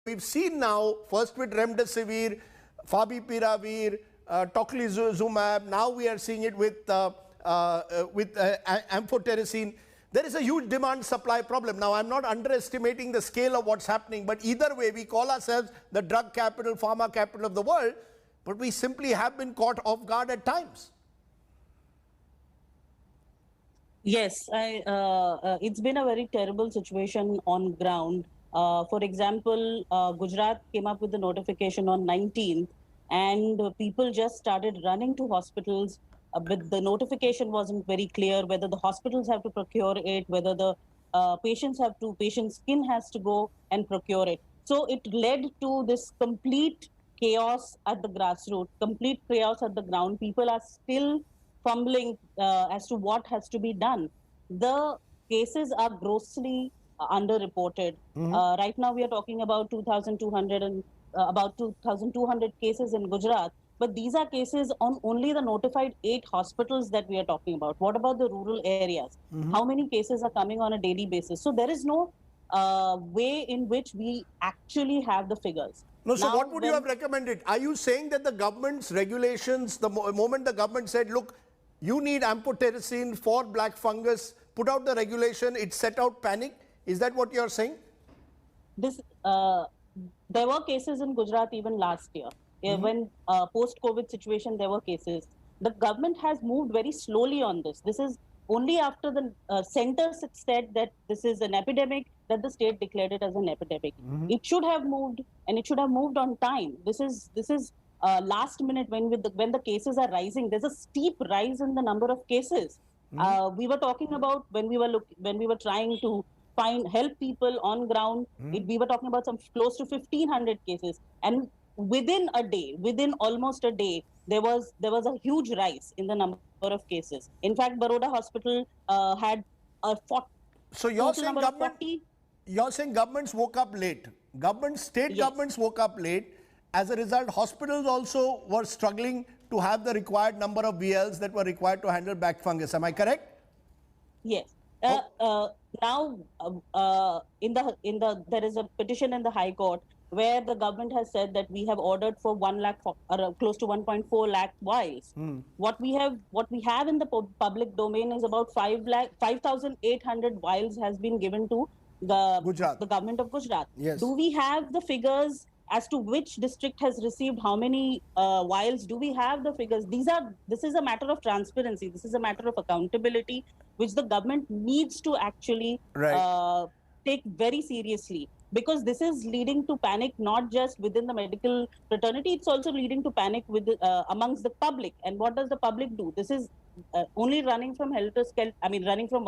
We've seen now, first with Remdesivir, Favipiravir, Tocilizumab. Now we are seeing it with amphotericin. There is a huge demand-supply problem. Now, I'm not underestimating the scale of what's happening, but either way, we call ourselves the drug capital, pharma capital of the world, but we simply have been caught off guard at times. Yes, it's been a very terrible situation on ground. For example, Gujarat came up with the notification on 19th, and people just started running to hospitals. But the notification wasn't very clear whether the hospitals have to procure it, whether the patient's skin has to go and procure it. So it led to this complete chaos at the grassroots, complete chaos at the ground. People are still fumbling as to what has to be done. The cases are grossly underreported. Right now, we are talking about 2,200 and about 2,200 cases in Gujarat. But these are cases on only the notified 8 hospitals that we are talking about. What about the rural areas? How many cases are coming on a daily basis? So there is no way in which we actually have the figures. No, so Now, what would you have recommended? Are you saying that the government's regulations, the moment the government said, look, you need amphotericin for black fungus, put out the regulation, it set out panic? Is that what you're saying? This there were cases in Gujarat even last year. When post-COVID situation, there were cases. The government has moved very slowly on this. This is only after the center said that this is an epidemic that the state declared it as an epidemic. It should have moved, and it should have moved on time. This is last minute when the cases are rising. There's a steep rise in the number of cases. We were talking about when we were trying to help people on ground. We were talking about some close to 1,500 cases, and within almost a day, there was a huge rise in the number of cases. In fact, Baroda Hospital had a 40. So you're saying governments woke up late. State governments woke up late. As a result, hospitals also were struggling to have the required number of VLs that were required to handle black fungus. Am I correct? Yes. Now, there is a petition in the High Court where the government has said that we have ordered for 1 lakh, close to 1.4 lakh vials. What we have in the public domain is about 5,800 vials has been given to the government of Gujarat. Yes. Do we have the figures as to which district has received how many vials? Do we have the figures? This is a matter of transparency. This is a matter of accountability, which the government needs to actually take very seriously. Because this is leading to panic, not just within the medical fraternity, it's also leading to panic amongst the public. And what does the public do? This is only running from running from